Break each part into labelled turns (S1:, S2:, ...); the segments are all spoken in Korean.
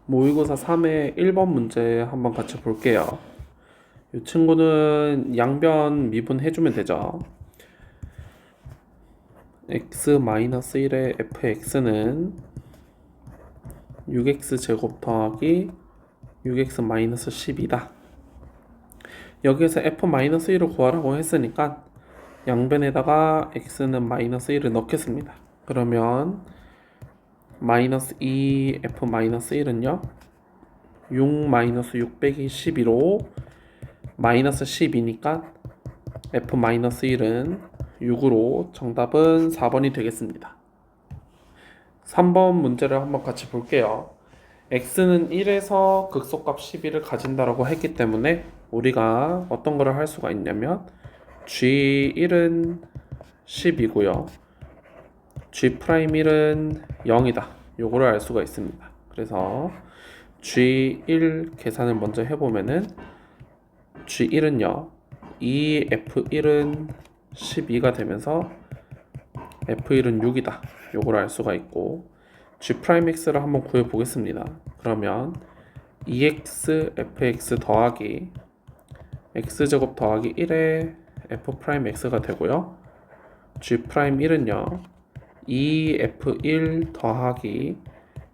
S1: 모의고사 3의 1번 문제 한번 같이 볼게요. 이 친구는 양변 미분 해주면 되죠. x-1의 fx는 6x 제곱 더하기 6x-12다. 여기에서 f-1을 구하라고 했으니까 양변에다가 x는 -1을 넣겠습니다. 그러면 마이너스 2f-1은요 6 빼기 12로 마이너스 12니까 f-1은 6으로 정답은 4번이 되겠습니다. 3번 문제를 한번 같이 볼게요. x는 1에서 극소값 12를 가진다라고 했기 때문에 우리가 어떤 거를 할 수가 있냐면 g1은 10이고요 g'1은 0이다. 요거를 알 수가 있습니다. 그래서 g1 계산을 먼저 해보면은 g1은요 2f1은 12가 되면서 f1은 6이다. 요걸 알 수가 있고 g'x를 한번 구해 보겠습니다. 그러면 2x fx 더하기 x제곱 더하기 1의 f'x가 되고요 g'1은요 2f1 더하기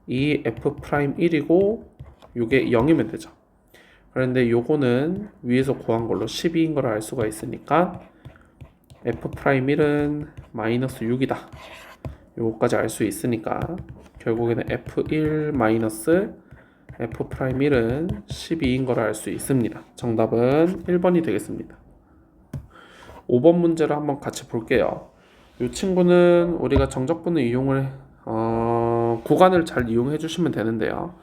S1: 2f'1이고 요게 0이면 되죠. 그런데 요거는 위에서 구한 걸로 12인 걸 알 수가 있으니까 f'1은 마이너스 6이다. 요거까지 알 수 있으니까 결국에는 f1 마이너스 f'1은 12인 걸 알 수 있습니다. 정답은 1번이 되겠습니다. 5번 문제를 한번 같이 볼게요. 이 친구는 우리가 정적분을 이용을 구간을 잘 이용해 주시면 되는데요.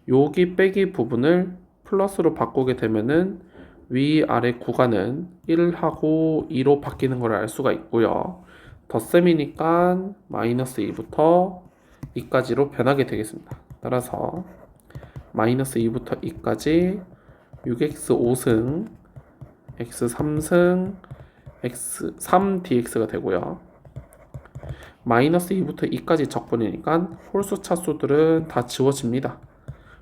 S1: 여기 빼기 부분을 플러스로 바꾸게 되면은 위아래 구간은 1하고 2로 바뀌는 걸 알 수가 있고요. 덧셈이니까 마이너스 2부터 2까지로 변하게 되겠습니다. 따라서 마이너스 2부터 2까지 6x5승 x3승 x3dx가 되고요. 마이너스 2부터 2까지 적분이니까 홀수 차수들은 다 지워집니다.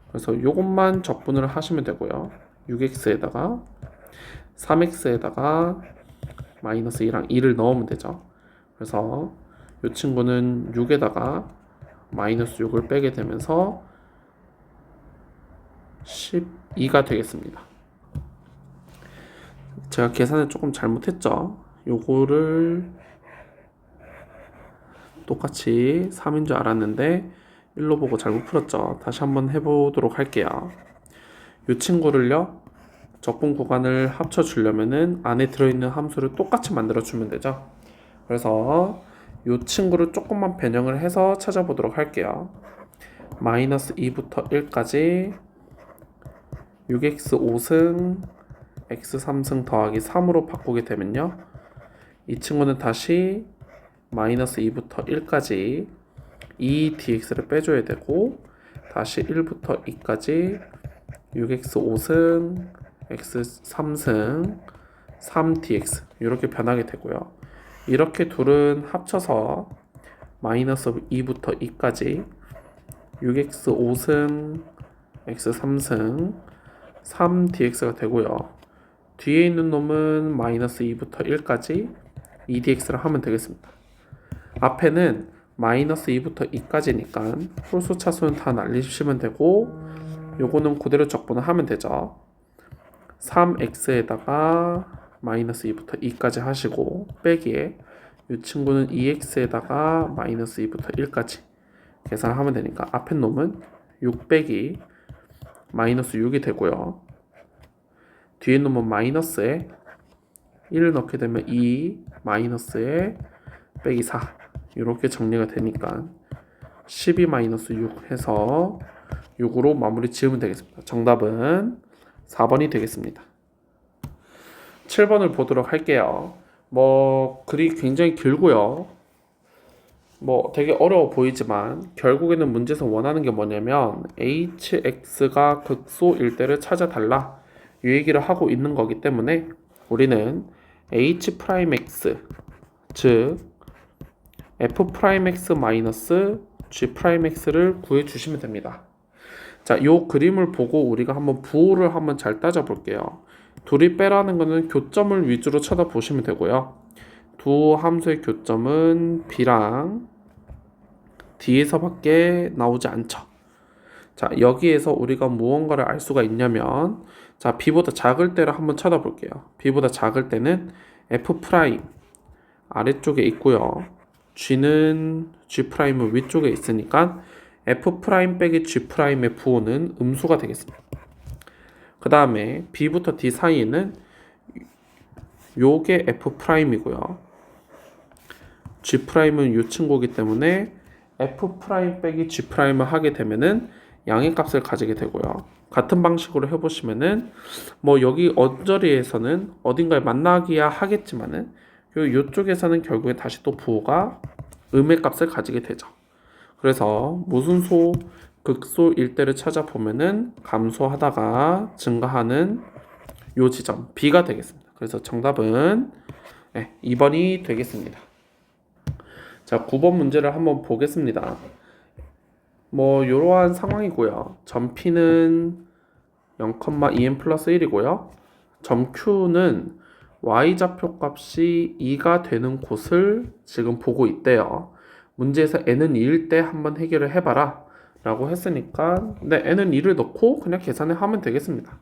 S1: 그래서 이것만 적분을 하시면 되고요. 6x에다가 3x에다가 마이너스 2랑 2를 넣으면 되죠. 그래서 이 친구는 6에다가 마이너스 6을 빼게 되면서 12가 되겠습니다. 제가 계산을 조금 잘못했죠. 요거를 똑같이 3인 줄 알았는데 1로 보고 잘못 풀었죠. 다시 한번 해보도록 할게요. 이 친구를요 적분 구간을 합쳐 주려면은 안에 들어있는 함수를 똑같이 만들어 주면 되죠. 그래서 이 친구를 조금만 변형을 해서 찾아보도록 할게요. 마이너스 2부터 1까지 6x5승 x3승 더하기 3으로 바꾸게 되면요 이 친구는 다시 마이너스 2부터 1까지 2dx를 빼줘야 되고 다시 1부터 2까지 6x5승 x3승 3dx 이렇게 변하게 되고요. 이렇게 둘은 합쳐서 마이너스 2부터 2까지 6x5승 x3승 3dx가 되고요. 뒤에 있는 놈은 마이너스 2부터 1까지 2dx를 하면 되겠습니다. 앞에는 마이너스 2부터 2까지니까 홀수 차수는 다 날리시면 되고 요거는 그대로 적분을 하면 되죠. 3x에다가 마이너스 2부터 2까지 하시고 빼기에 이 친구는 2x에다가 마이너스 2부터 1까지 계산을 하면 되니까 앞에 놈은 6 빼기 마이너스 6이 되고요. 뒤에 놈은 마이너스에 1을 넣게 되면 2 마이너스에 빼기 4 이렇게 정리가 되니까 12 마이너스 6 해서 6으로 마무리 지으면 되겠습니다. 정답은 4번이 되겠습니다. 7번을 보도록 할게요. 글이 굉장히 길고요. 되게 어려워 보이지만 결국에는 문제에서 원하는 게 뭐냐면 hx가 극소일 때를 찾아달라 이 얘기를 하고 있는 거기 때문에 우리는 h'x 즉 f'x 마이너스 g'x를 구해 주시면 됩니다. 자, 요 그림을 보고 우리가 한번 부호를 한번 잘 따져볼게요. 둘이 빼라는 거는 교점을 위주로 쳐다보시면 되고요. 두 함수의 교점은 b랑 d에서밖에 나오지 않죠. 자, 여기에서 우리가 무언가를 알 수가 있냐면, 자, b보다 작을 때를 한번 쳐다볼게요. b보다 작을 때는 f 프라임 아래쪽에 있고요. g는 g 프라임은 위쪽에 있으니까 f 프라임 빼기 g 프라임의 부호는 음수가 되겠습니다. 그 다음에 b부터 d 사이에는 요게 f 프라임이고요. g 프라임은 요 친구이기 때문에 f 프라임 빼기 g 프라임을 하게 되면은 양의 값을 가지게 되고요. 같은 방식으로 해보시면은 뭐 여기 언저리에서는 어딘가에 만나기야 하겠지만은 요쪽에서는 결국에 다시 또 부호가 음의 값을 가지게 되죠. 그래서 무순소 극소일 때를 찾아보면은 감소하다가 증가하는 요 지점 B가 되겠습니다. 그래서 정답은 2번이 되겠습니다. 자, 9번 문제를 한번 보겠습니다. 뭐 이러한 상황이고요. 점 P는 0,2n 플러스 1이고요. 점 Q는 y좌표 값이 2가 되는 곳을 지금 보고 있대요. 문제에서 n은 2일 때 한번 해결을 해봐라 라고 했으니까 n은 2를 넣고 그냥 계산을 하면 되겠습니다.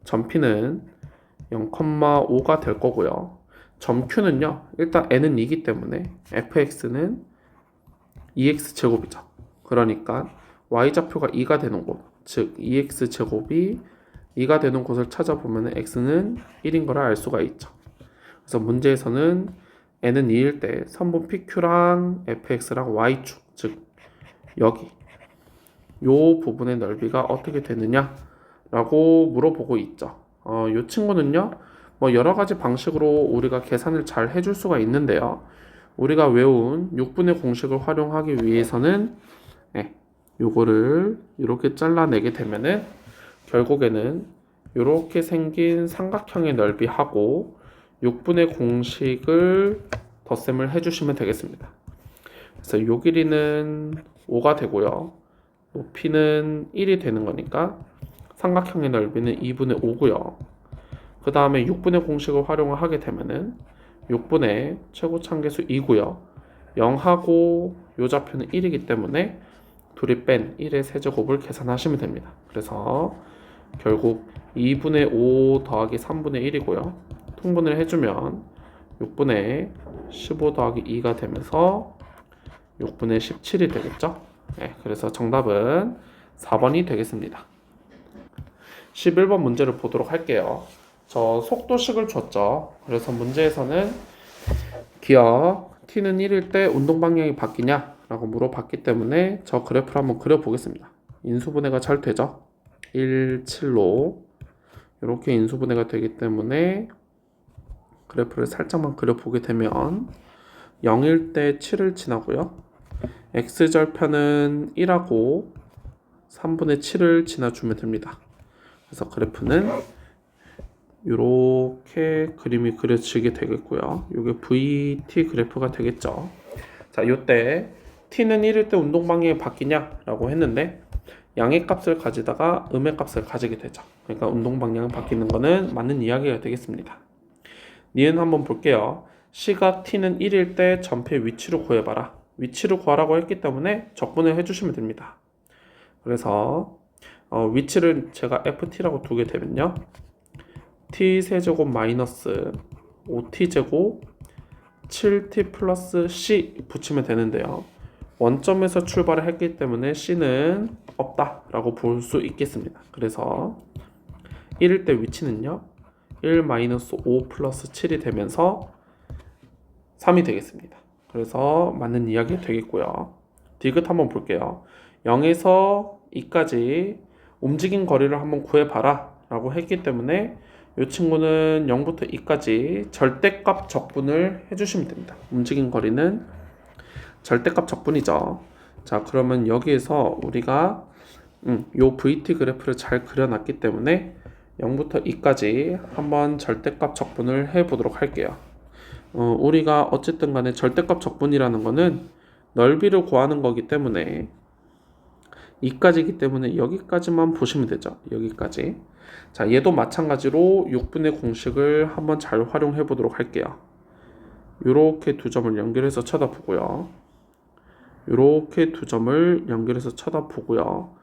S1: 점 P는 0,5가 될 거고요. 점 Q는요, 일단 n은 2이기 때문에 fx는 2x 제곱이죠. 그러니까 y좌표가 2가 되는 곳, 즉 2x 제곱이 2가 되는 곳을 찾아보면 x는 1인 걸 알 수가 있죠. 그래서 문제에서는 n은 2일 때 선분 PQ랑 fx랑 y축, 즉 여기 요 부분의 넓이가 어떻게 되느냐 라고 물어보고 있죠. 요 친구는요, 뭐 여러 가지 방식으로 우리가 계산을 잘 해줄 수가 있는데요. 우리가 외운 6분의 공식을 활용하기 위해서는 요거를 이렇게 잘라내게 되면은 결국에는 이렇게 생긴 삼각형의 넓이하고 6분의 공식을 덧셈을 해주시면 되겠습니다. 그래서 요 길이는 5가 되고요. 높이는 1이 되는 거니까 삼각형의 넓이는 2분의 5고요. 그 다음에 6분의 공식을 활용을 하게 되면은 6분의 최고차항계수 2고요. 0하고 요 좌표는 1이기 때문에 둘이 뺀 1의 세제곱을 계산하시면 됩니다. 그래서 결국 2분의 5 더하기 3분의 1이고요. 통분을 해주면 6분의 15 더하기 2가 되면서 6분의 17이 되겠죠. 그래서 정답은 4번이 되겠습니다. 11번 문제를 보도록 할게요. 저 속도식을 줬죠. 그래서 문제에서는 기억 t는 1일 때 운동 방향이 바뀌냐 라고 물어봤기 때문에 저 그래프를 한번 그려보겠습니다. 인수분해가 잘 되죠. 1, 7로 이렇게 인수분해가 되기 때문에 그래프를 살짝만 그려보게 되면 0일 때 7을 지나고요. x절편은 1하고 3분의 7을 지나주면 됩니다. 그래서 그래프는 이렇게 그림이 그려지게 되겠고요. 이게 VT 그래프가 되겠죠. 자, 요때 t는 1일 때 운동 방향이 바뀌냐 라고 했는데 양의 값을 가지다가 음의 값을 가지게 되죠. 그러니까 운동 방향이 바뀌는 거는 맞는 이야기가 되겠습니다. 니은 한번 볼게요. 시각 t는 1일 때 점표의 위치를 구해봐라. 위치를 구하라고 했기 때문에 적분을 해주시면 됩니다. 그래서 위치를 제가 ft라고 두게 되면요, t세제곱 마이너스 5t제곱 7t 플러스 c 붙이면 되는데요, 원점에서 출발을 했기 때문에 c는 없다 라고 볼 수 있겠습니다. 그래서 1일 때 위치는요 1 마이너스 5 플러스 7이 되면서 3이 되겠습니다. 그래서 맞는 이야기 되겠고요. 디귿 한번 볼게요. 0에서 2까지 움직인 거리를 한번 구해봐라 라고 했기 때문에 이 친구는 0부터 2까지 절대값 적분을 해주시면 됩니다. 움직인 거리는 절대값 적분이죠. 자, 그러면 여기에서 우리가 요 VT 그래프를 잘 그려놨기 때문에 0부터 2까지 한번 절대값 적분을 해보도록 할게요. 우리가 어쨌든 간에 절대값 적분이라는 거는 넓이를 구하는 거기 때문에 2까지이기 때문에 여기까지만 보시면 되죠. 여기까지. 자, 얘도 마찬가지로 6분의 공식을 한번 잘 활용해 보도록 할게요. 요렇게 두 점을 연결해서 쳐다보고요. 요렇게 두 점을 연결해서 쳐다보고요.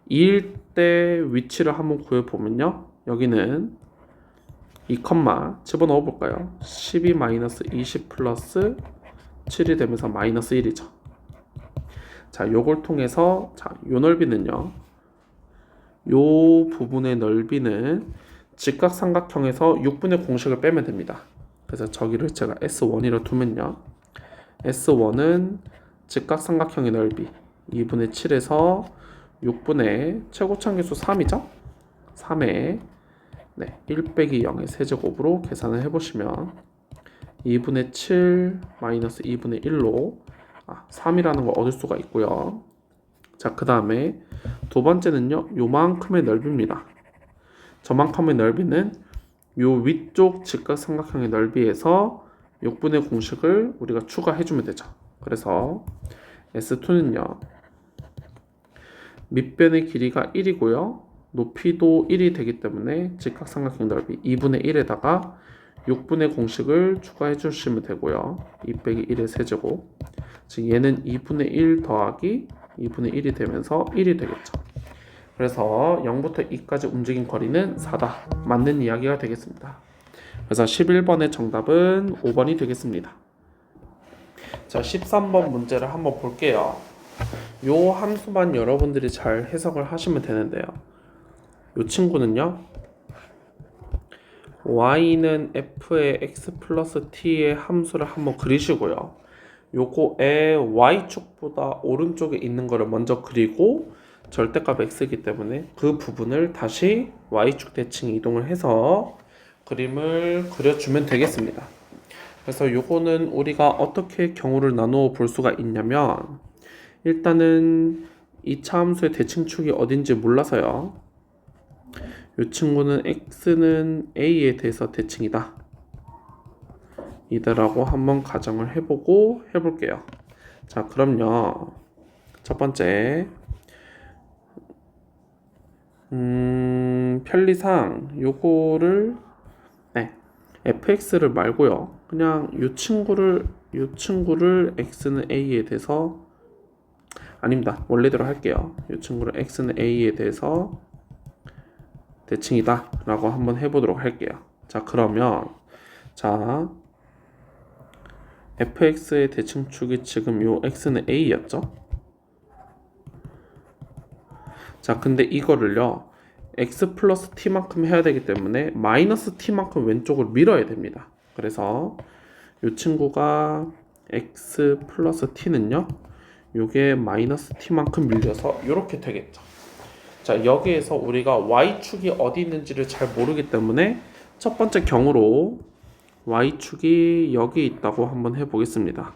S1: 2일 때 위치를 한번 구해보면요. 여기는 2, 집어넣어 볼까요? 12-20 플러스 7이 되면서 마이너스 1이죠. 자, 요걸 통해서 자, 요 넓이는요. 요 부분의 넓이는 직각삼각형에서 6분의 공식을 빼면 됩니다. 그래서 저기를 제가 S1이라 두면요. S1은 직각삼각형의 넓이 2분의 7에서 6분의 최고차함계수 3이죠. 3에 1 빼기 0의 세제곱으로 계산을 해보시면 2분의 7 마이너스 2분의 1로 3이라는 걸 얻을 수가 있고요. 자, 그 다음에 두 번째는요. 요만큼의 넓이입니다. 저만큼의 넓이는 요 위쪽 직각삼각형의 넓이에서 6분의 공식을 우리가 추가해주면 되죠. 그래서 S2는요. 밑변의 길이가 1이고요. 높이도 1이 되기 때문에 직각삼각형 넓이 2분의 1에다가 6분의 공식을 추가해 주시면 되고요. 2 빼기 1의 세제곱. 즉 얘는 2분의 1 더하기 2분의 1이 되면서 1이 되겠죠. 그래서 0부터 2까지 움직인 거리는 4다. 맞는 이야기가 되겠습니다. 그래서 11번의 정답은 5번이 되겠습니다. 자, 13번 문제를 한번 볼게요. 요 함수만 여러분들이 잘 해석을 하시면 되는데요. 요 친구는요. y는 f의 x 플러스 t의 함수를 한번 그리시고요. 요거에 y축보다 오른쪽에 있는 거를 먼저 그리고 절대값 x이기 때문에 그 부분을 다시 y축 대칭 이동을 해서 그림을 그려주면 되겠습니다. 그래서 요거는 우리가 어떻게 경우를 나누어 볼 수가 있냐면 일단은 2차 함수의 대칭축이 어딘지 몰라서요. 이 친구는 x는 a에 대해서 대칭이다. 이다라고 한번 가정을 해보고 해볼게요. 자, 그럼요. 첫 번째 편리상 요거를 fx를 말고요. 그냥 요 친구를 x는 a에 대해서 아닙니다. 원래대로 할게요. 요 친구를 x는 a에 대해서 대칭이다 라고 한번 해보도록 할게요. 자, 그러면 자 fx의 대칭축이 지금 요 x는 a였죠. 자, 근데 이거를요 x 플러스 t만큼 해야 되기 때문에 마이너스 t만큼 왼쪽을 밀어야 됩니다. 그래서 요 친구가 x 플러스 t는요 요게 마이너스 t만큼 밀려서 요렇게 되겠죠. 자, 여기에서 우리가 y축이 어디 있는지를 잘 모르기 때문에 첫 번째 경우로 y축이 여기 있다고 한번 해보겠습니다.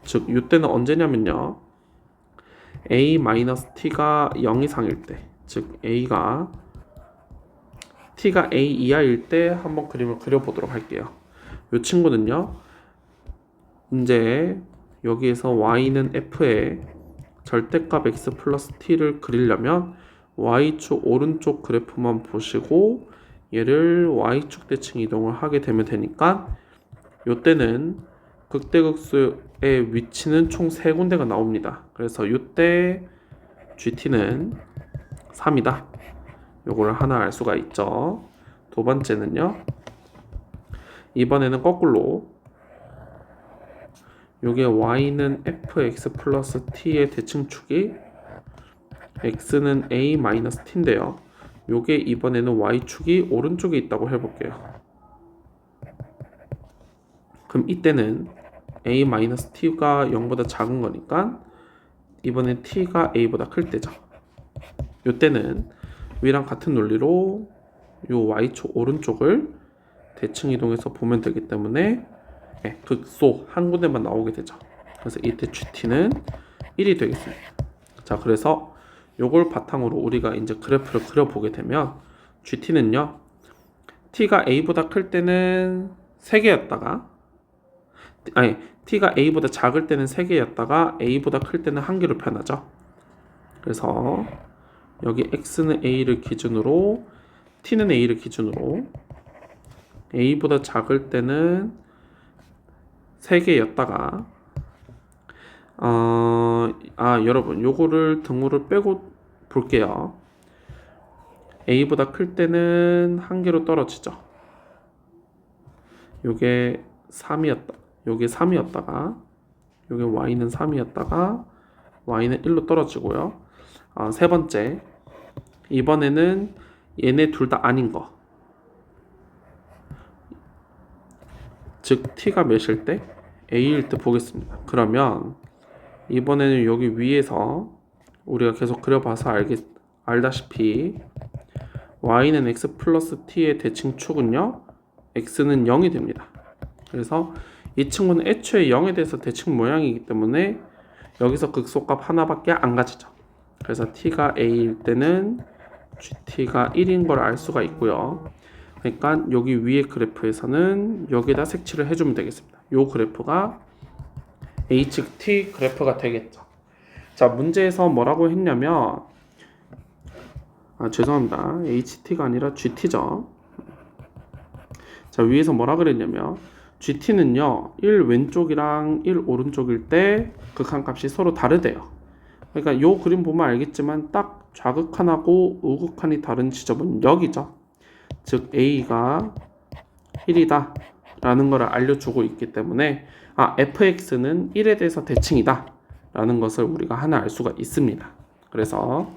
S1: 즉 이때는 언제냐면요. a-t가 0 이상일 때, 즉 t가 a 이하일 때 한번 그림을 그려보도록 할게요. 이 친구는요. 이제 여기에서 y는 f에 절대값 x 플러스 t를 그리려면 y축 오른쪽 그래프만 보시고 얘를 y축 대칭 이동을 하게 되면 되니까 요때는 극대극소의 위치는 총 3군데가 나옵니다. 그래서 요때 GT는 3이다. 요거를 하나 알 수가 있죠. 두 번째는요. 이번에는 거꾸로 요게 y는 fx 플러스 t의 대칭축이 x는 a-t인데요. 요게 이번에는 y축이 오른쪽에 있다고 해볼게요. 그럼 이때는 a-t가 0보다 작은 거니까 이번엔 t가 a보다 클 때죠. 요때는 위랑 같은 논리로 요 y축 오른쪽을 대칭 이동해서 보면 되기 때문에 극소 한 군데만 나오게 되죠. 그래서 이때 GT는 1이 되겠습니다. 자, 그래서 요걸 바탕으로 우리가 이제 그래프를 그려보게 되면 GT는요. T가 A보다 클 때는 3개였다가 T가 A보다 작을 때는 3개였다가 A보다 클 때는 1개로 변하죠. 그래서 여기 x는 a를 기준으로 t는 a를 기준으로 a보다 작을 때는 3개였다가 여러분 요거를 등호를 빼고 볼게요. a보다 클 때는 1개로 떨어지죠. 요게 3이었다가 요게 y는 3이었다가 y는 1로 떨어지고요. 세 번째, 이번에는 얘네 둘 다 아닌 거, 즉 t가 몇일 때? a일 때 보겠습니다. 그러면 이번에는 여기 위에서 우리가 계속 그려봐서 알다시피 y는 x 플러스 t의 대칭축은요 x는 0이 됩니다. 그래서 이 친구는 애초에 0에 대해서 대칭 모양이기 때문에 여기서 극소값 하나밖에 안 가지죠. 그래서 t가 a일 때는 gt가 1인 걸 알 수가 있고요. 그러니까 여기 위에 그래프에서는 여기다 색칠을 해주면 되겠습니다. 요 그래프가 ht 그래프가 되겠죠. 자, 문제에서 뭐라고 했냐면 죄송합니다. ht가 아니라 gt죠. 자, 위에서 뭐라 그랬냐면 gt는요 1 왼쪽이랑 1 오른쪽일 때 극한값이 서로 다르대요. 그러니까 요 그림 보면 알겠지만 딱 좌극한하고 우극한이 다른 지점은 여기죠. 즉 a가 1이다 라는 것을 알려주고 있기 때문에 fx는 1에 대해서 대칭이다 라는 것을 우리가 하나 알 수가 있습니다. 그래서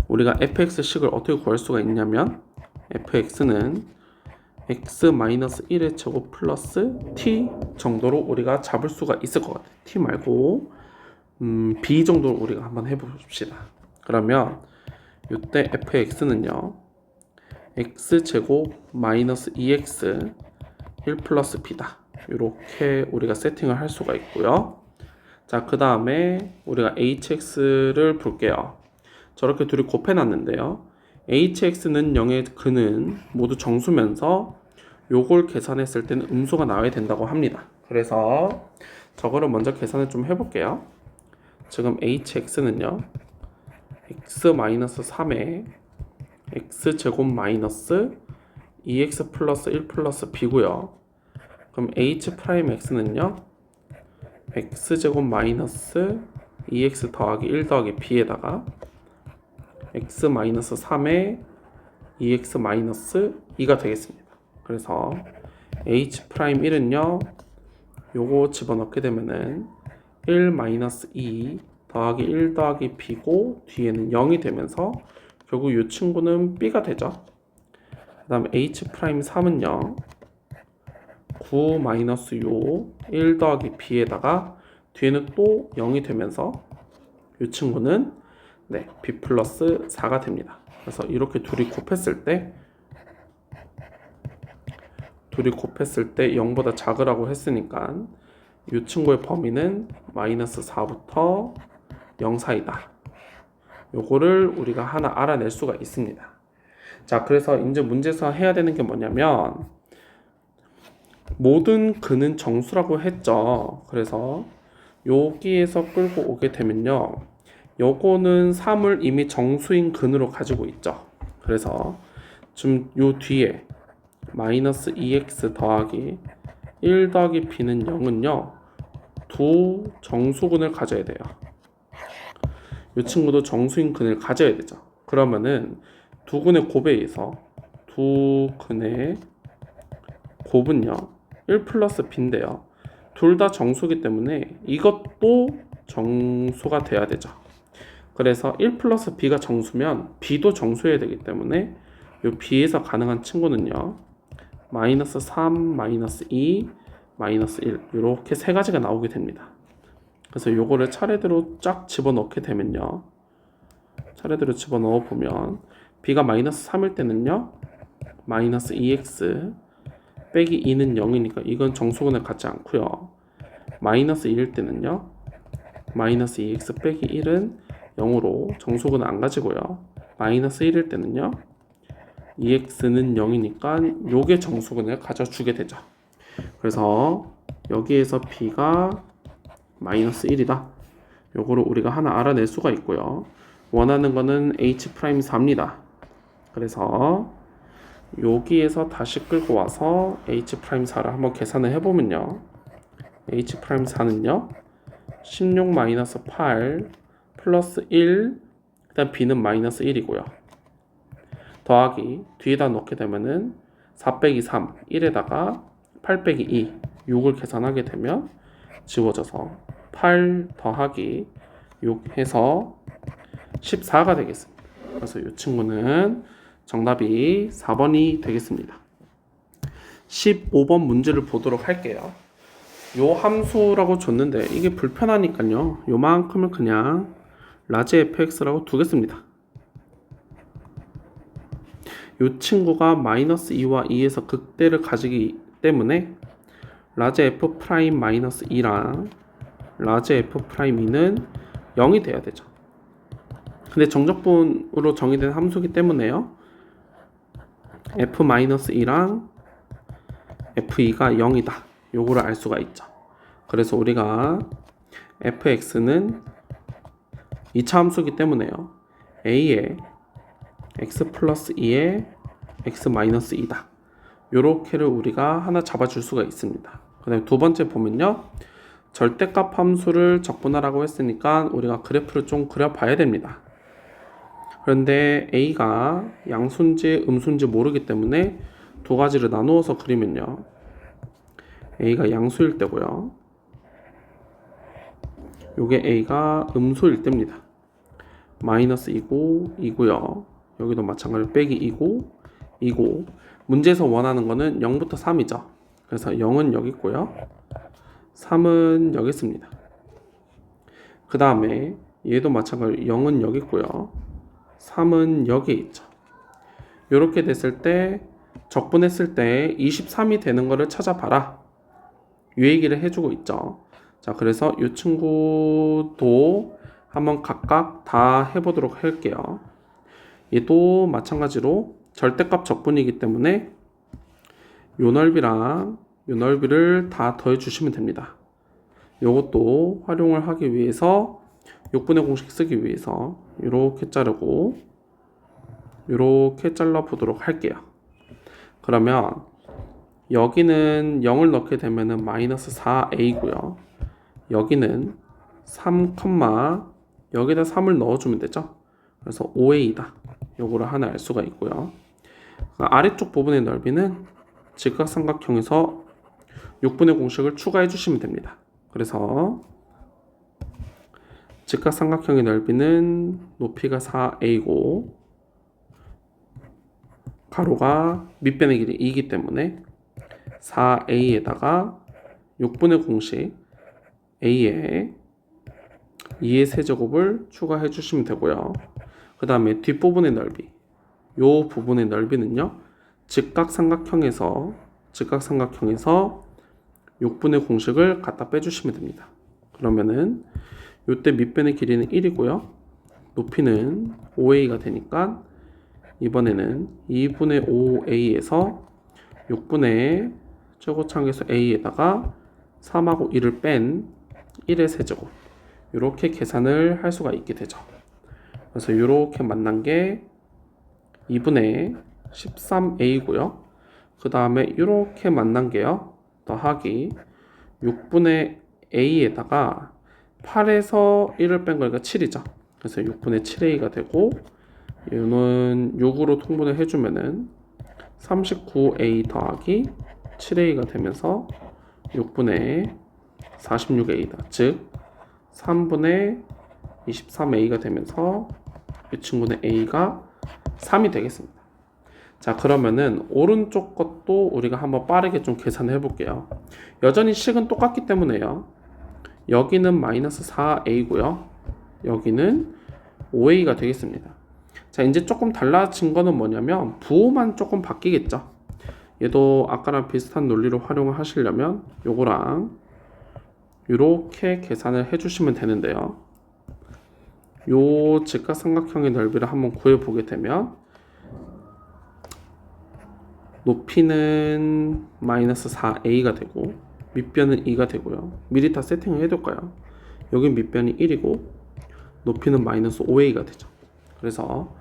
S1: 우리가 fx식을 어떻게 구할 수가 있냐면 fx는 x-1의 제곱 플러스 t 정도로 우리가 잡을 수가 있을 것 같아요. t 말고 b 정도로 우리가 한번 해봅시다. 그러면 이때 fx는요 x제곱 마이너스 2x 1 플러스 b다. 이렇게 우리가 세팅을 할 수가 있고요. 자, 그 다음에 우리가 hx를 볼게요. 저렇게 둘이 곱해놨는데요. hx는 0의 근은 모두 정수면서 요걸 계산했을 때는 음수가 나와야 된다고 합니다. 그래서 저거를 먼저 계산을 좀 해볼게요. 지금 hx는요 x-3에 x제곱 마이너스 2x 플러스 1 플러스 b고요. 그럼 h'x는요 x제곱 마이너스 2x 더하기 1 더하기 b에다가 x 마이너스 3에 2x 마이너스 2가 되겠습니다. 그래서 h'1은요 요거 집어넣게 되면은 1 마이너스 2 더하기 1 더하기 b고 뒤에는 0이 되면서 결국 이 친구는 b가 되죠. 그 다음에 h'3은요 9 마이너스 6 1 더하기 b에다가 뒤에는 또 0이 되면서 이 친구는 b 플러스 4가 됩니다. 그래서 이렇게 둘이 곱했을 때 0보다 작으라고 했으니까 이 친구의 범위는 마이너스 4부터 0 사이다. 요거를 우리가 하나 알아낼 수가 있습니다. 자, 그래서 이제 문제에서 해야 되는 게 뭐냐면 모든 근은 정수라고 했죠. 그래서 여기에서 끌고 오게 되면요 요거는 3을 이미 정수인 근으로 가지고 있죠. 그래서 지금 요 뒤에 마이너스 2x 더하기 1 더하기 b는 0은요 두 정수근을 가져야 돼요. 이 친구도 정수인 근을 가져야 되죠. 그러면은 두 근의 곱에 의해서 두 근의 곱은요 1 플러스 b인데요 둘 다 정수기 때문에 이것도 정수가 돼야 되죠. 그래서 1 플러스 b가 정수면 b도 정수여야 되기 때문에 이 b에서 가능한 친구는요 마이너스 3, 마이너스 2, 마이너스 1 이렇게 세 가지가 나오게 됩니다. 그래서 요거를 차례대로 쫙 집어넣게 되면요 차례대로 집어넣어 보면 b가 마이너스 3일 때는요 마이너스 2x 빼기 2는 0이니까 이건 정수근을 갖지 않고요 마이너스 1일 때는요 마이너스 2x 빼기 1은 0으로 정수근을 안 가지고요 마이너스 1일 때는요 2x는 0이니까 요게 정수근을 가져주게 되죠. 그래서 여기에서 b가 마이너스 1이다. 요거를 우리가 하나 알아낼 수가 있고요. 원하는 거는 H'4입니다. 그래서 여기에서 다시 끌고 와서 H'4를 한번 계산을 해보면요. H'4는요. 16-8 플러스 1, 일단 B는 마이너스 1이고요. 더하기 뒤에다 넣게 되면은 4 빼기 3, 1에다가 8 빼기 2, 6을 계산하게 되면 지워져서 8 더하기 6 해서 14가 되겠습니다. 그래서 이 친구는 정답이 4번이 되겠습니다. 15번 문제를 보도록 할게요. 요 함수라고 줬는데 이게 불편하니까요. 요만큼을 그냥 라지 fx라고 두겠습니다. 요 친구가 마이너스 2와 2에서 극대를 가지기 때문에 라지 f 프라임 마이너스 2랑 라지 f 프라임 2는 0이 돼야 되죠. 근데 정적분으로 정의된 함수이기 때문에요. f 마이너스 2랑 f2가 0이다. 요거를 알 수가 있죠. 그래서 우리가 fx는 2차 함수이기 때문에요. a에 x 플러스 2에 x 마이너스 2다. 요렇게를 우리가 하나 잡아줄 수가 있습니다. 그 다음에 두 번째 보면요. 절대값 함수를 적분하라고 했으니까 우리가 그래프를 좀 그려봐야 됩니다. 그런데 a가 양수인지 음수인지 모르기 때문에 두 가지를 나누어서 그리면요. a가 양수일 때고요. 요게 a가 음수일 때입니다. 마이너스 2고 2고요. 여기도 마찬가지로 빼기 2고 2고 문제에서 원하는 거는 0부터 3이죠. 그래서 0은 여기 있고요. 3은 여기 있습니다. 그 다음에 얘도 마찬가지로 0은 여기 있고요. 3은 여기에 있죠. 이렇게 됐을 때 적분했을 때 23이 되는 거를 찾아봐라. 이 얘기를 해주고 있죠. 자, 그래서 이 친구도 한번 각각 다 해보도록 할게요. 얘도 마찬가지로 절대값 적분이기 때문에 요 넓이랑 요 넓이를 다 더해 주시면 됩니다. 요것도 활용을 하기 위해서 6분의 공식 쓰기 위해서 이렇게 자르고 이렇게 잘라 보도록 할게요. 그러면 여기는 0을 넣게 되면은 마이너스 4a고요. 여기는 3, 여기다 3을 넣어주면 되죠. 그래서 5a다. 요거를 하나 알 수가 있고요. 아래쪽 부분의 넓이는 직각삼각형에서 6분의 공식을 추가해 주시면 됩니다. 그래서 직각삼각형의 넓이는 높이가 4a고 가로가 밑변의 길이 2이기 때문에 4a에다가 6분의 공식 a에 2의 세제곱을 추가해 주시면 되고요. 그 다음에 뒷부분의 넓이 요 부분의 넓이는요 직각삼각형에서 6분의 공식을 갖다 빼주시면 됩니다. 그러면은 요때 밑변의 길이는 1이고요 높이는 5a가 되니까 이번에는 2분의 5a에서 6분의 최고차항에서 a에다가 3하고 1을 뺀 1의 세제곱 이렇게 계산을 할 수가 있게 되죠. 그래서 이렇게 만난 게 2분의 13a고요. 그 다음에 이렇게 만난 게요. 더하기 6분의 a에다가 8에서 1을 뺀 거니까 7이죠. 그래서 6분의 7a가 되고 얘는 6으로 통분을 해주면은 39a 더하기 7a가 되면서 6분의 46a다. 즉 3분의 23a가 되면서 이 친구는 a가 3이 되겠습니다. 자, 그러면은 오른쪽 것도 우리가 한번 빠르게 좀 계산해 볼게요. 여전히 식은 똑같기 때문에요. 여기는 마이너스 4a고요. 여기는 5a가 되겠습니다. 자, 이제 조금 달라진 거는 뭐냐면 부호만 조금 바뀌겠죠. 얘도 아까랑 비슷한 논리로 활용을 하시려면 요거랑 이렇게 계산을 해주시면 되는데요. 요 직각삼각형의 넓이를 한번 구해보게 되면 높이는 마이너스 4a가 되고 밑변은 2가 되고요. 미리 다 세팅을 해둘까요? 여기 밑변이 1이고 높이는 마이너스 5a가 되죠. 그래서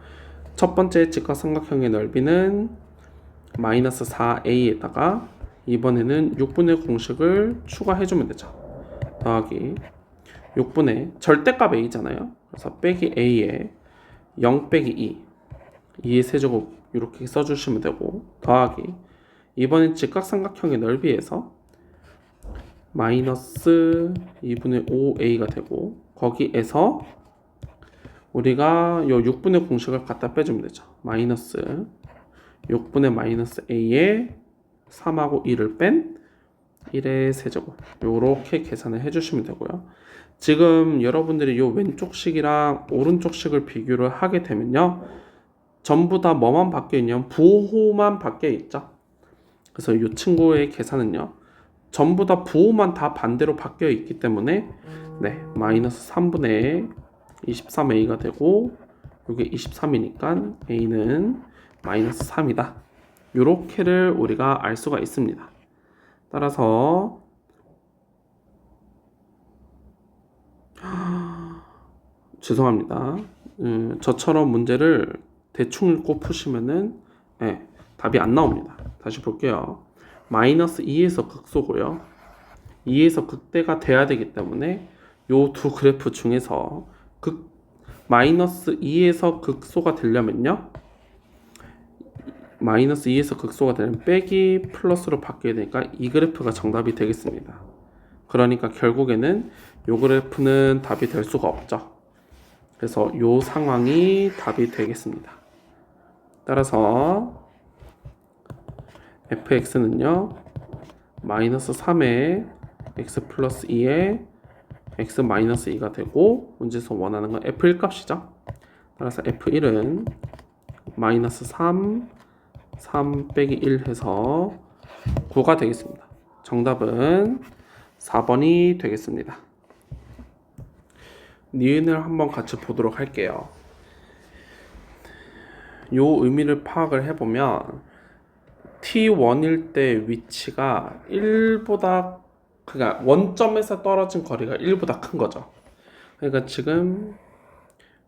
S1: 첫 번째 직각삼각형의 넓이는 마이너스 4a에다가 이번에는 6분의 공식을 추가해주면 되죠. 더하기 6분의 절대값 a잖아요. 그래서 빼기 a에 0 빼기 2의 세제곱 이렇게 써주시면 되고, 더하기 이번엔 직각삼각형의 넓이에서 마이너스 2분의 5a가 되고, 거기에서 우리가 요 6분의 공식을 갖다 빼주면 되죠. 마이너스 6분의 마이너스 a에 3하고 2를 뺀 1의 세제곱, 요렇게 계산을 해주시면 되고요. 지금 여러분들이 요 왼쪽 식이랑 오른쪽 식을 비교를 하게 되면요, 전부 다 뭐만 바뀌어 있냐면 부호만 바뀌어 있죠. 그래서 이 친구의 계산은요, 전부 다 부호만 다 반대로 바뀌어 있기 때문에 마이너스 3분의 23a가 되고, 이게 23이니까 a는 마이너스 3이다. 요렇게를 우리가 알 수가 있습니다. 따라서 죄송합니다. 저처럼 문제를 대충 읽고 푸시면은 답이 안 나옵니다. 다시 볼게요. 마이너스 2에서 극소고요. 2에서 극대가 돼야 되기 때문에 요 두 그래프 중에서 마이너스 2에서 극소가 되려면요, 마이너스 2에서 극소가 되면 빼기 플러스로 바뀌어야 되니까 이 그래프가 정답이 되겠습니다. 그러니까 결국에는 요 그래프는 답이 될 수가 없죠. 그래서 요 상황이 답이 되겠습니다. 따라서 fx는요, 마이너스 3에 x 플러스 2에 x 마이너스 2가 되고, 문제에서 원하는 건 f1 값이죠. 따라서 f1은 마이너스 3 빼기 1 해서 9가 되겠습니다. 정답은 4번이 되겠습니다. 니은을 한번 같이 보도록 할게요. 요 의미를 파악을 해보면 t1일 때 위치가 1보다, 그러니까 원점에서 떨어진 거리가 1보다 큰 거죠. 그러니까 지금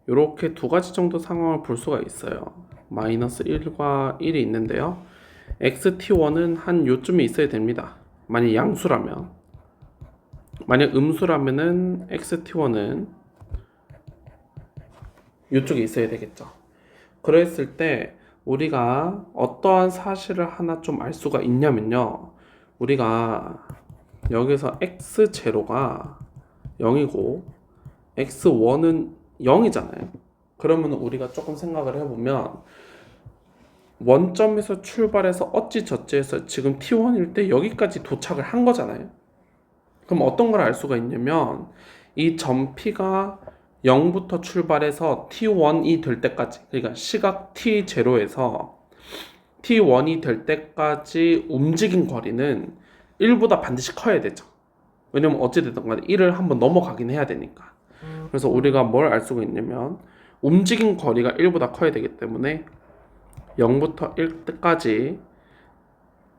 S1: 이렇게 두 가지 정도 상황을 볼 수가 있어요. 마이너스 1과 1이 있는데요, xt1은 한 요쯤에 있어야 됩니다. 만약 양수라면. 만약 음수라면은 xt1은 이쪽에 있어야 되겠죠. 그랬을 때 우리가 어떠한 사실을 하나 좀 알 수가 있냐면요, 우리가 여기서 x0가 0이고 x1은 0이잖아요. 그러면 우리가 조금 생각을 해보면 원점에서 출발해서 어찌저찌 해서 지금 t1일 때 여기까지 도착을 한 거잖아요. 그럼 어떤 걸 알 수가 있냐면 이 점 P가 0부터 출발해서 t1이 될 때까지, 그러니까 시각 t0에서 t1이 될 때까지 움직인 거리는 1보다 반드시 커야 되죠. 왜냐면 어찌됐든 간에 1을 한번 넘어가긴 해야 되니까. 그래서 우리가 뭘 알 수가 있냐면 움직인 거리가 1보다 커야 되기 때문에 0부터 1까지,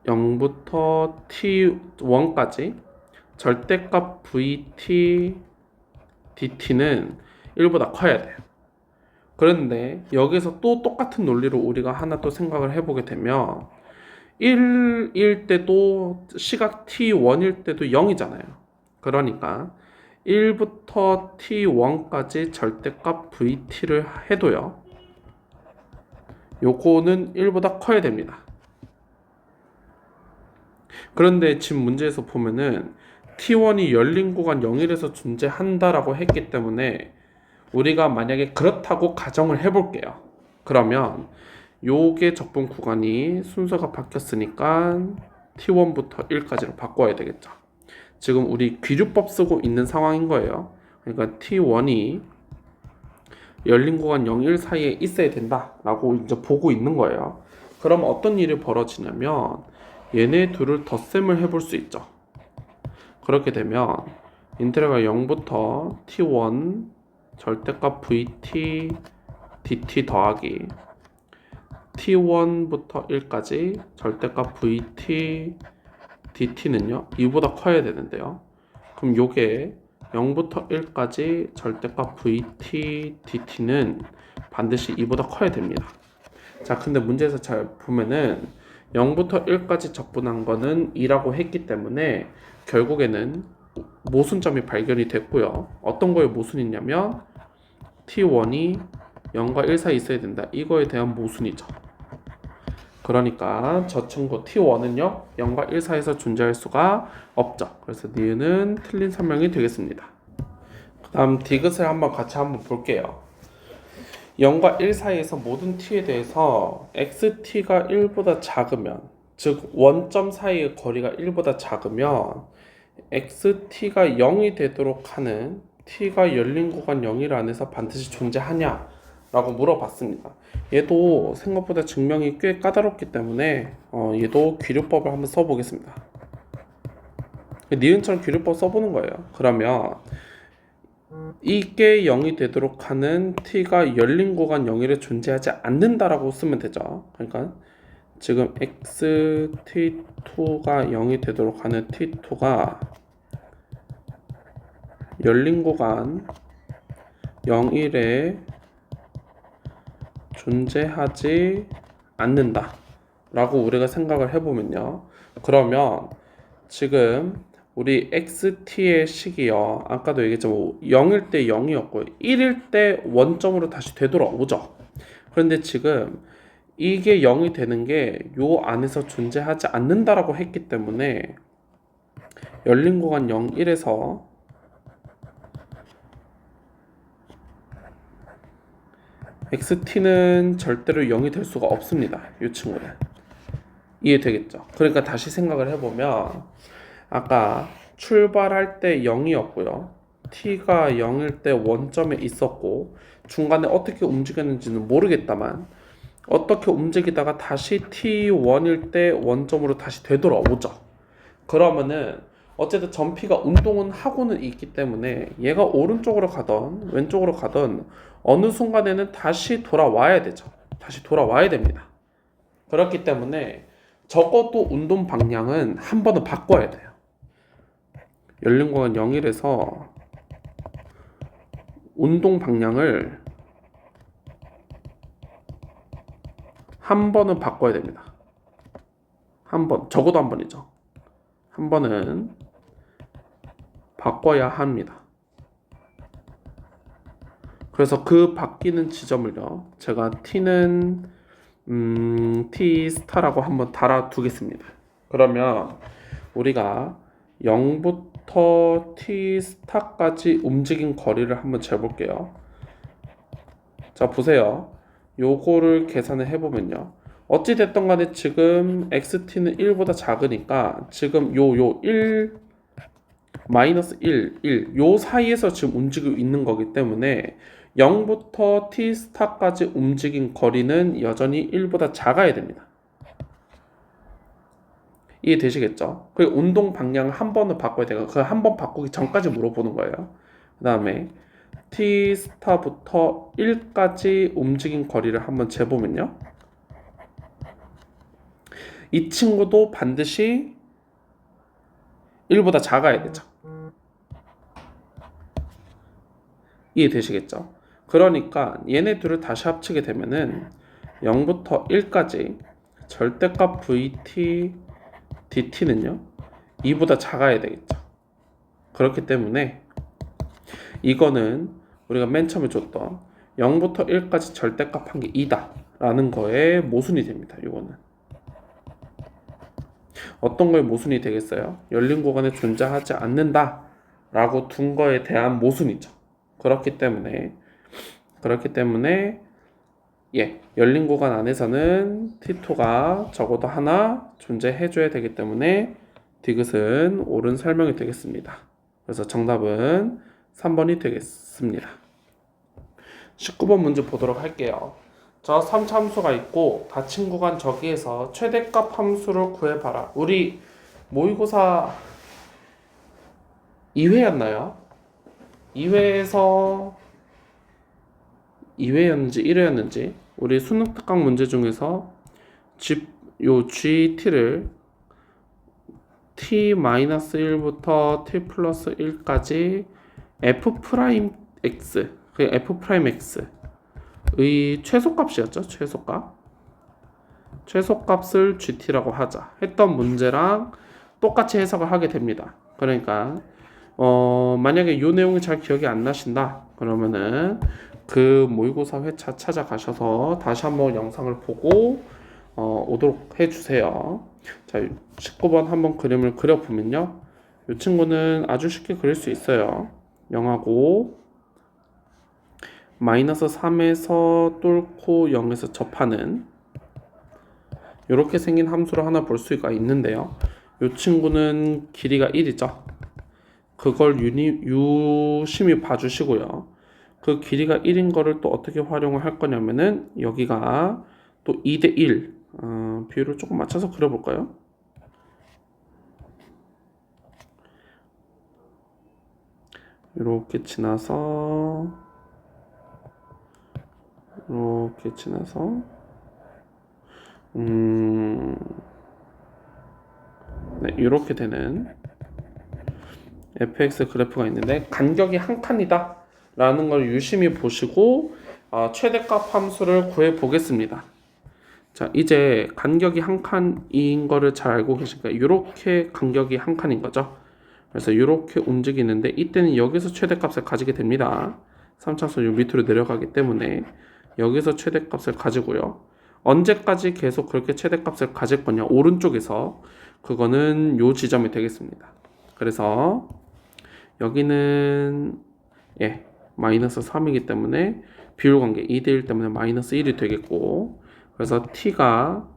S1: 0부터 t1까지 절대값 vt dt는 1보다 커야 돼요. 그런데 여기서 또 똑같은 논리로 우리가 하나 또 생각을 해보게 되면 1일 때도 시각 t1일 때도 0이잖아요. 그러니까 1부터 t1까지 절대값 vt를 해도요, 요거는 1보다 커야 됩니다. 그런데 지금 문제에서 보면은 t1이 열린 구간 0일에서 존재한다라고 했기 때문에 우리가 만약에 그렇다고 가정을 해볼게요. 그러면 요게 적분 구간이 순서가 바뀌었으니까 t1부터 1까지로 바꿔야 되겠죠. 지금 우리 귀주법 쓰고 있는 상황인 거예요. 그러니까 t1이 열린 구간 0, 1 사이에 있어야 된다라고 이제 보고 있는 거예요. 그럼 어떤 일이 벌어지냐면 얘네 둘을 덧셈을 해볼 수 있죠. 그렇게 되면 인테그랄 0부터 t1 절대값 vt dt 더하기 t1부터 1까지 절대값 vt dt는요 2보다 커야 되는데요. 그럼 요게 0부터 1까지 절대값 vt dt는 반드시 2보다 커야 됩니다. 자, 근데 문제에서 잘 보면은 0부터 1까지 적분한 거는 2라고 했기 때문에 결국에는 모순점이 발견이 됐고요. 어떤 거에 모순이냐면 t1이 0과 1 사이에 있어야 된다. 이거에 대한 모순이죠. 그러니까 저 친구 t1은요 0과 1 사이에서 존재할 수가 없죠. 그래서 니은은 틀린 설명이 되겠습니다. 그 다음 디귿을 같이 한번 볼게요. 0과 1 사이에서 모든 t에 대해서 xt가 1보다 작으면, 즉 원점 사이의 거리가 1보다 작으면 xt가 0이 되도록 하는 t가 열린 구간 0일 안에서 반드시 존재하냐 라고 물어봤습니다. 얘도 생각보다 증명이 꽤 까다롭기 때문에 얘도 귀류법을 한번 써보겠습니다. 니은처럼 귀류법 써보는 거예요. 그러면 이게 0이 되도록 하는 t가 열린 구간 0일에 존재하지 않는다라고 쓰면 되죠. 그러니까 지금 xt2가 0이 되도록 하는 t2가 열린 구간 0일에 존재하지 않는다 라고 우리가 생각을 해보면요, 그러면 지금 우리 xt의 식이요, 아까도 얘기했지만 0일 때 0이었고 1일 때 원점으로 다시 되돌아오죠. 그런데 지금 이게 0이 되는 게 요 안에서 존재하지 않는다라고 했기 때문에 열린 구간 0, 1에서 xt는 절대로 0이 될 수가 없습니다. 이 친구는. 이해되겠죠? 그러니까 다시 생각을 해보면 아까 출발할 때 0이었고요. t가 0일 때 원점에 있었고 중간에 어떻게 움직였는지는 모르겠다만 어떻게 움직이다가 다시 t1일 때 원점으로 다시 되돌아오죠. 그러면은 어쨌든 전피가 운동은 하고는 있기 때문에 얘가 오른쪽으로 가던 왼쪽으로 가던 어느 순간에는 다시 돌아와야 되죠. 다시 돌아와야 됩니다. 그렇기 때문에 적어도 운동 방향은 한 번은 바꿔야 돼요. 열린 구간 0일에서 운동 방향을 한 번은 바꿔야 됩니다. 한 번, 적어도 한 번이죠. 한 번은 바꿔야 합니다. 그래서 그 바뀌는 지점을요, 제가 t는 t 스타라고 한번 달아두겠습니다. 그러면 우리가 0부터 t 스타까지 움직인 거리를 한번 재볼게요. 자, 보세요. 요거를 계산을 해보면요, 어찌됐든 간에 지금 xt는 1보다 작으니까 지금 요 1, 마이너스 1, 1, 요 사이에서 지금 움직이고 있는 거기 때문에 0부터 t 스타까지 움직인 거리는 여전히 1보다 작아야 됩니다. 이해되시겠죠? 그 운동 방향을 한 번은 바꿔야 돼요. 그 한 번 바꾸기 전까지 물어보는 거예요. 그 다음에 t 스타부터 1까지 움직인 거리를 한번 재보면요, 이 친구도 반드시 1보다 작아야 되죠. 이해되시겠죠? 그러니까 얘네 둘을 다시 합치게 되면은 0부터 1까지 절대값 vt dt는요 2보다 작아야 되겠죠. 그렇기 때문에 이거는 우리가 맨 처음에 줬던 0부터 1까지 절대값 한 게 2다 라는 거에 모순이 됩니다. 이거는 어떤 거에 모순이 되겠어요? 열린 구간에 존재하지 않는다 라고 둔 거에 대한 모순이죠. 그렇기 때문에 열린 구간 안에서는 t2가 적어도 하나 존재해 줘야 되기 때문에 디귿은 옳은 설명이 되겠습니다. 그래서 정답은 3번이 되겠습니다. 19번 문제 보도록 할게요. 저 3차 함수가 있고 닫힌 구간 저기에서 최대값 함수를 구해봐라. 우리 모의고사 2회였나요? 2회였는지 1회였는지 우리 수능 특강 문제 중에서 요 GT를 t-1부터 t 플러스 1까지 f 프라임 x, 그 f 프라임 x의 최소값이었죠. 최소값을 gt라고 하자 했던 문제랑 똑같이 해석을 하게 됩니다. 그러니까 만약에 이 내용이 잘 기억이 안 나신다 그러면은 그 모의고사 회차 찾아가셔서 다시 한번 영상을 보고 오도록 해주세요. 자, 19번 한번 그림을 그려보면요, 이 친구는 아주 쉽게 그릴 수 있어요. 0하고 마이너스 3에서 뚫고 0에서 접하는 이렇게 생긴 함수를 하나 볼 수가 있는데요, 이 친구는 길이가 1이죠. 그걸 유심히 봐주시고요. 그 길이가 1인 거를 또 어떻게 활용을 할 거냐면은 여기가 또 2대 1 비율을 조금 맞춰서 그려볼까요? 이렇게 지나서 네, 이렇게 되는 fx 그래프가 있는데 간격이 한 칸이다 라는 걸 유심히 보시고 최대값 함수를 구해 보겠습니다. 자, 이제 간격이 한 칸인 거를 잘 알고 계시니까 이렇게 간격이 한 칸인 거죠. 그래서 이렇게 움직이는데 이때는 여기서 최대값을 가지게 됩니다. 3차선 밑으로 내려가기 때문에 여기서 최대값을 가지고요. 언제까지 계속 그렇게 최대값을 가질 거냐, 오른쪽에서 그거는 요 지점이 되겠습니다. 그래서 여기는 마이너스 3이기 때문에 비율관계 2대1 때문에 마이너스 1이 되겠고, 그래서 t가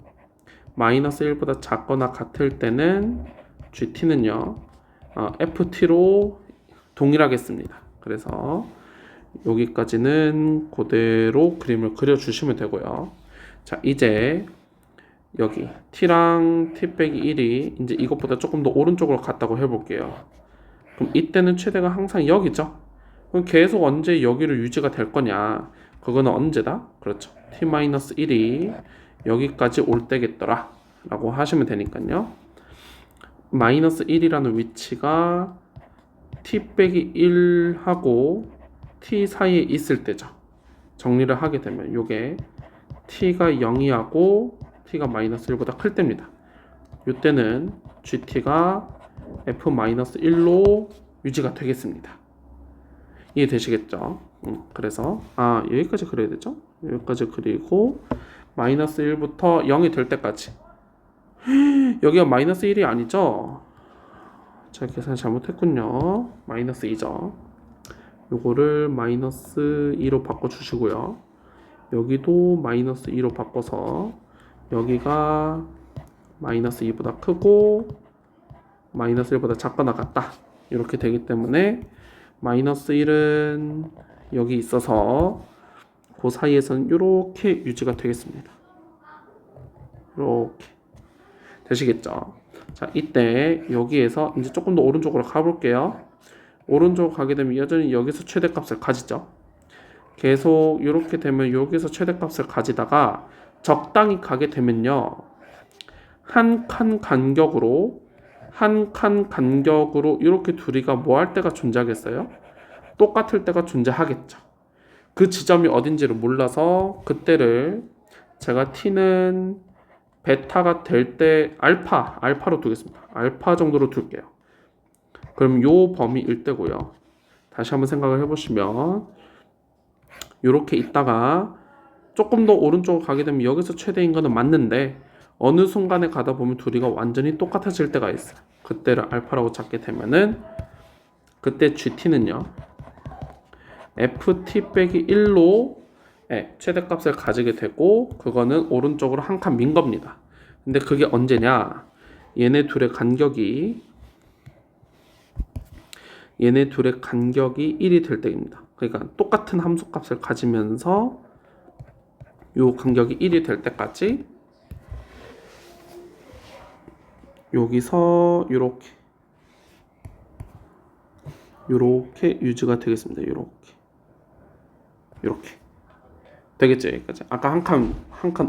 S1: 마이너스 1보다 작거나 같을 때는 gt는요 ft로 동일하겠습니다. 그래서 여기까지는 그대로 그림을 그려주시면 되고요. 자, 이제 여기 t랑 t 빼기 1이 이제 이것보다 조금 더 오른쪽으로 갔다고 해볼게요. 그럼 이때는 최대가 항상 여기죠. 그럼 계속 언제 여기로 유지가 될 거냐, 그거는 언제다? 그렇죠, t-1이 여기까지 올 때겠더라 라고 하시면 되니까요. 마이너스 1이라는 위치가 t 빼기 1하고 t 사이에 있을 때죠. 정리를 하게 되면 요게 t가 0이하고 t가 마이너스 1보다 클 때입니다. 이때는 gt가 f-1로 유지가 되겠습니다. 이해되시겠죠? 그래서 여기까지 그려야 되죠? 여기까지 그리고 마이너스 1부터 0이 될 때까지. 여기가 마이너스 1이 아니죠? 제가 계산 잘못했군요. 마이너스 2죠. 요거를 마이너스 2로 바꿔주시고요. 여기도 마이너스 2로 바꿔서 여기가 마이너스 2보다 크고 마이너스 1보다 작거나 같다 이렇게 되기 때문에 마이너스 1은 여기 있어서 그 사이에서는 이렇게 유지가 되겠습니다. 이렇게 되시겠죠? 자, 이때 여기에서 이제 조금 더 오른쪽으로 가볼게요. 오른쪽 가게 되면 여전히 여기서 최대값을 가지죠. 계속 이렇게 되면 여기서 최대값을 가지다가 적당히 가게 되면요, 한 칸 간격으로 이렇게 둘이가 뭐 할 때가 존재하겠어요? 똑같을 때가 존재하겠죠. 그 지점이 어딘지를 몰라서 그때를 제가 t는 베타가 될 때 알파로 두겠습니다. 알파 정도로 둘게요. 그럼 요 범위일 때고요. 다시 한번 생각을 해보시면 이렇게 있다가 조금 더 오른쪽으로 가게 되면 여기서 최대인 거는 맞는데 어느 순간에 가다 보면 둘이가 완전히 똑같아질 때가 있어요. 그때를 알파라고 잡게 되면은 그때 gt는요 ft 빼기 1로 최대값을 가지게 되고, 그거는 오른쪽으로 한 칸 민 겁니다. 근데 그게 언제냐, 얘네 둘의 간격이 1이 될 때입니다. 그러니까 똑같은 함수값을 가지면서 요 간격이 1이 될 때까지 여기서 요렇게 유지가 되겠습니다. 요렇게 되겠죠. 여기까지 아까 한 칸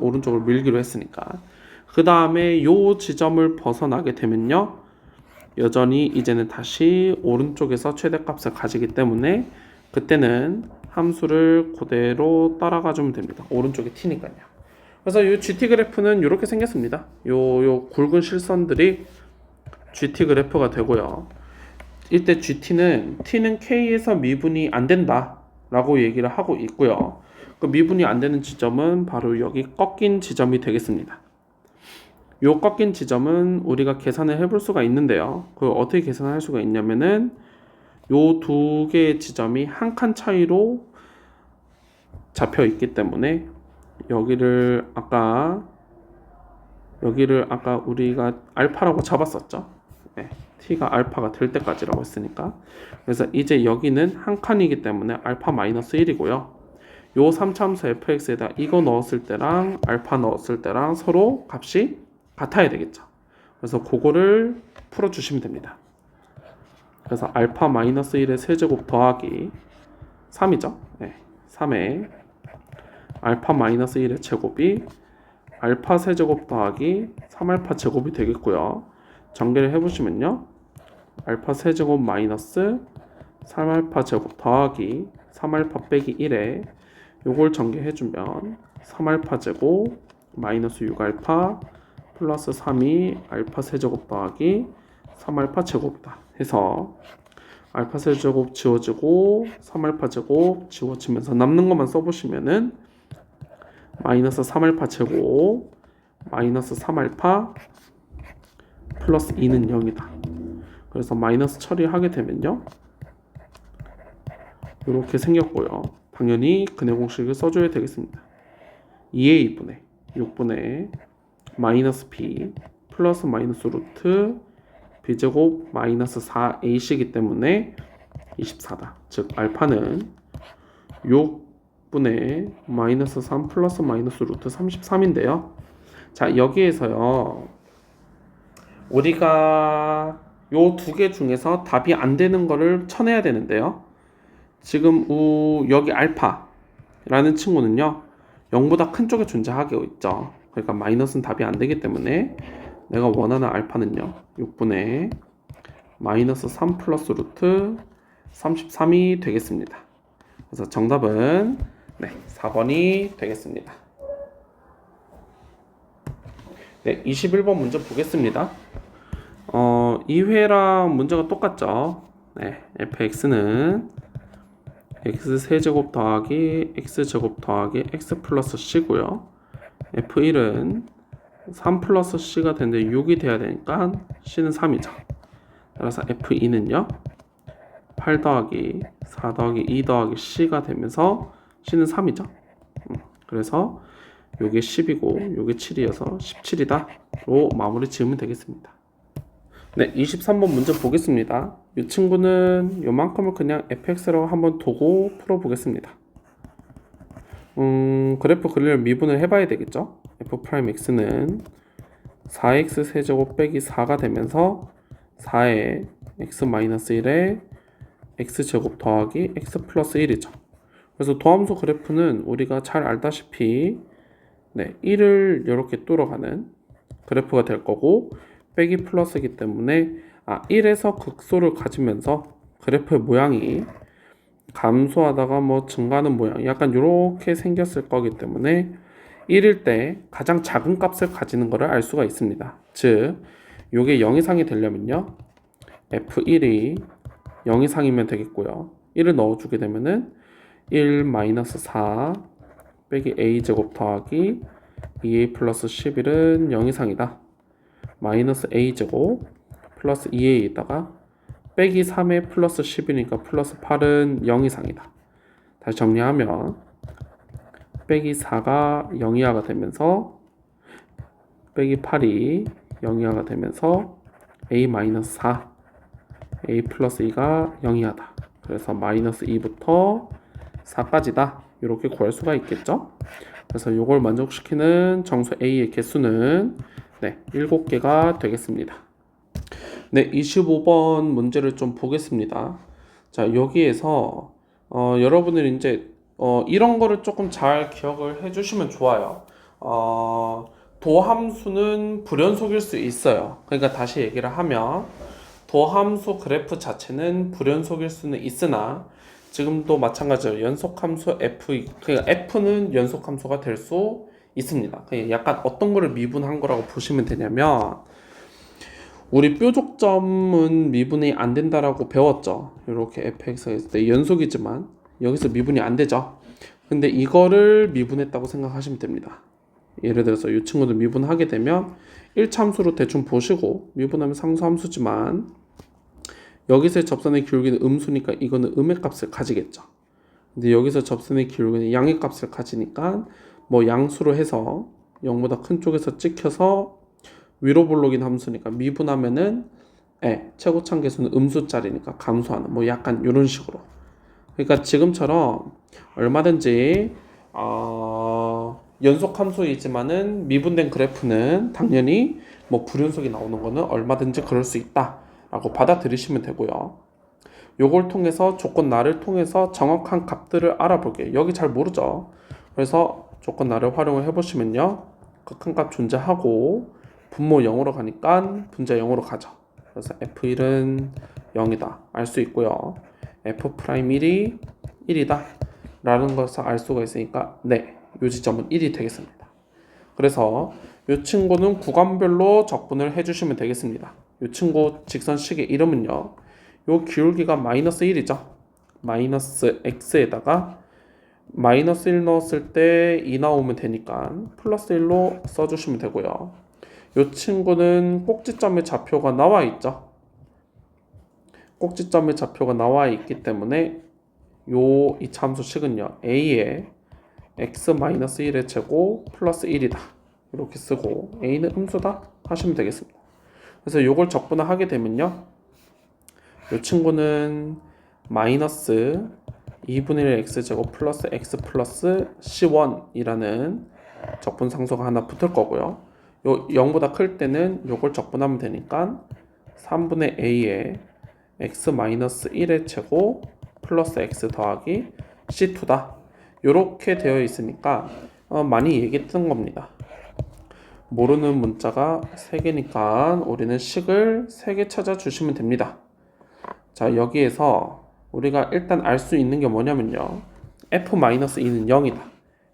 S1: 오른쪽으로 밀기로 했으니까. 그 다음에 요 지점을 벗어나게 되면요, 여전히 이제는 다시 오른쪽에서 최대값을 가지기 때문에 그때는 함수를 그대로 따라가 주면 됩니다. 오른쪽에 t니까요. 그래서 이 GT 그래프는 이렇게 생겼습니다. 요 굵은 실선들이 GT 그래프가 되고요. 이때 t는 K에서 미분이 안 된다 라고 얘기를 하고 있고요. 그 미분이 안 되는 지점은 바로 여기 꺾인 지점이 되겠습니다. 요 꺾인 지점은 우리가 계산을 해볼 수가 있는데요. 그걸 어떻게 계산할 수가 있냐면은 요 두 개의 지점이 한 칸 차이로 잡혀 있기 때문에 여기를 아까 우리가 알파라고 잡았었죠. 네, t가 알파가 될 때까지라고 했으니까. 그래서 이제 여기는 한 칸이기 때문에 알파 마이너스 1이고요. 요 3차함수 fx에다 이거 넣었을 때랑 알파 넣었을 때랑 서로 값이 같아야 되겠죠. 그래서 그거를 풀어주시면 됩니다. 그래서 알파 마이너스 1의 세제곱 더하기 3이죠. 네, 3의 알파 마이너스 1의 제곱이 알파 세제곱 더하기 3알파 제곱이 되겠고요. 전개를 해보시면요. 알파 세제곱 마이너스 3알파 제곱 더하기 3알파 빼기 1에 요걸 전개해주면 3알파 제곱 마이너스 6알파 플러스 3이 알파 세제곱 더하기 3알파 제곱이다 해서 알파 세제곱 지워지고 3알파 제곱 지워지면서 남는 것만 써보시면은 마이너스 3알파 제곱 마이너스 3알파 플러스 2는 0이다. 그래서 마이너스 처리하게 되면요. 이렇게 생겼고요. 당연히 근해 공식을 써줘야 되겠습니다. 2의 2분의 6분의 마이너스 b 플러스 마이너스 루트 b제곱 마이너스 4ac이기 때문에 24다. 즉 알파는 6분의 마이너스 3 플러스 마이너스 루트 33인데요. 자, 여기에서요. 우리가 요 두 개 중에서 답이 안 되는 거를 쳐내야 되는데요. 지금 여기 알파라는 친구는요. 0보다 큰 쪽에 존재하고 있죠. 그러니까 마이너스는 답이 안 되기 때문에 내가 원하는 알파는요. 6분의 마이너스 3 플러스 루트 33이 되겠습니다. 그래서 정답은 4번이 되겠습니다. 네, 21번 문제 보겠습니다. 2회랑 문제가 똑같죠. 네, fx는 x 세제곱 더하기 x 제곱 더하기 x 플러스 c고요. f1은 3 플러스 c가 되는데 6이 돼야 되니까 c는 3이죠. 따라서 f2는요 8 더하기 4 더하기 2 더하기 c가 되면서 c는 3이죠. 그래서 요게 10이고 요게 7이어서 17이다 로 마무리 지으면 되겠습니다. 네, 23번 문제 보겠습니다. 이 친구는 요만큼을 그냥 fx라고 한번 두고 풀어보겠습니다. 그래프 그리려 미분을 해봐야 되겠죠. f'x는 4x 세제곱 빼기 4가 되면서 4에 x-1에 x제곱 더하기 x 플러스 1이죠. 그래서 도함수 그래프는 우리가 잘 알다시피 1을 이렇게 뚫어가는 그래프가 될 거고 빼기 플러스이기 때문에 1에서 극소를 가지면서 그래프의 모양이 감소하다가 증가하는 모양 약간 이렇게 생겼을 거기 때문에 1일 때 가장 작은 값을 가지는 것을 알 수가 있습니다. 즉 요게 0 이상이 되려면요 f1이 0 이상이면 되겠고요. 1을 넣어주게 되면은 1-4 빼기 a제곱 더하기 2a 플러스 11은 0 이상이다. 마이너스 a제곱 플러스 2a에다가 빼기 3에 플러스 10이니까 플러스 8은 0 이상이다. 다시 정리하면 빼기 4가 0 이하가 되면서 빼기 8이 0 이하가 되면서 a-4 a 플러스 2가 0 이하다. 그래서 마이너스 2부터 4까지다. 이렇게 구할 수가 있겠죠. 그래서 이걸 만족시키는 정수 A의 개수는 7개가 되겠습니다. 네, 25번 문제를 좀 보겠습니다. 자, 여기에서 여러분들이 이제 이런 거를 조금 잘 기억을 해주시면 좋아요. 도함수는 불연속일 수 있어요. 그러니까 다시 얘기를 하면 도함수 그래프 자체는 불연속일 수는 있으나 지금도 마찬가지로 연속함수 f, 그러니까 f는 연속함수가 될 수 있습니다. 그냥 약간 어떤 거를 미분한 거라고 보시면 되냐면 우리 뾰족점은 미분이 안 된다라고 배웠죠. 이렇게 fx가 있을 때 연속이지만 여기서 미분이 안 되죠. 근데 이거를 미분했다고 생각하시면 됩니다. 예를 들어서 이 친구들 미분하게 되면 1참수로 대충 보시고 미분하면 상수함수지만 여기서의 접선의 기울기는 음수니까 이거는 음의 값을 가지겠죠. 근데 여기서 접선의 기울기는 양의 값을 가지니까 뭐 양수로 해서 0보다 큰 쪽에서 찍혀서 위로 볼록인 함수니까 미분하면은 최고참 계수는 음수짜리니까 감소하는 뭐 약간 이런 식으로. 그러니까 지금처럼 얼마든지 연속 함수이지만은 미분된 그래프는 당연히 뭐 불연속이 나오는 거는 얼마든지 그럴 수 있다라고 받아들이시면 되고요. 요걸 통해서 조건 나를 통해서 정확한 값들을 알아볼게요. 여기 잘 모르죠. 그래서 조건 나를 활용을 해보시면요. 극한값 존재하고 분모 0으로 가니까 분자 0으로 가죠. 그래서 f1은 0이다 알 수 있고요. f'1이 1이다 라는 것을 알 수가 있으니까 네, 요 지점은 1이 되겠습니다. 그래서 이 친구는 구간별로 적분을 해주시면 되겠습니다. 이 친구 직선식의 이름은요, 요 기울기가 마이너스 1이죠. 마이너스 x에다가 마이너스 1 넣었을 때 2 나오면 되니까 플러스 1로 써주시면 되고요. 이 친구는 꼭지점의 좌표가 나와 있죠. 꼭지점의 좌표가 나와 있기 때문에 요 이차함수식은요, a의 x-1의 제곱 플러스 1이다 이렇게 쓰고 a는 음수다 하시면 되겠습니다. 그래서 요걸 적분하게 되면요, 요 친구는 마이너스 2분의 1 x제곱 플러스 x 플러스 c1이라는 적분상수가 하나 붙을 거고요. 요 0보다 클 때는 요걸 적분하면 되니까 3분의 a의 x-1의 제곱 플러스 x 더하기 c2다 요렇게 되어 있으니까 많이 얘기했던 겁니다. 모르는 문자가 3개니까 우리는 식을 3개 찾아주시면 됩니다. 자, 여기에서 우리가 일단 알 수 있는 게 뭐냐면요, f-2는 0이다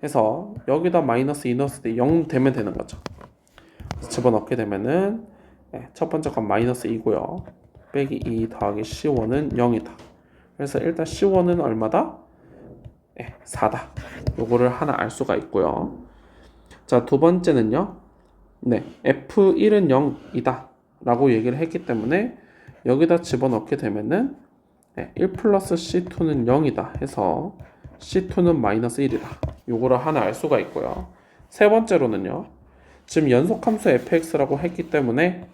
S1: 해서 여기다 마이너스 2 넣었을 때 0 되면 되는 거죠. 집어넣게 되면은 첫 번째 건 마이너스 2고요 빼기 2 더하기 c1은 0이다. 그래서 일단 c1은 얼마다? 4다. 요거를 하나 알 수가 있고요. 자, 두 번째는요, f1은 0이다 라고 얘기를 했기 때문에 여기다 집어넣게 되면은 1 플러스 c2는 0이다 해서 c2는 마이너스 1이다. 요거를 하나 알 수가 있고요. 세 번째로는요, 지금 연속함수 fx라고 했기 때문에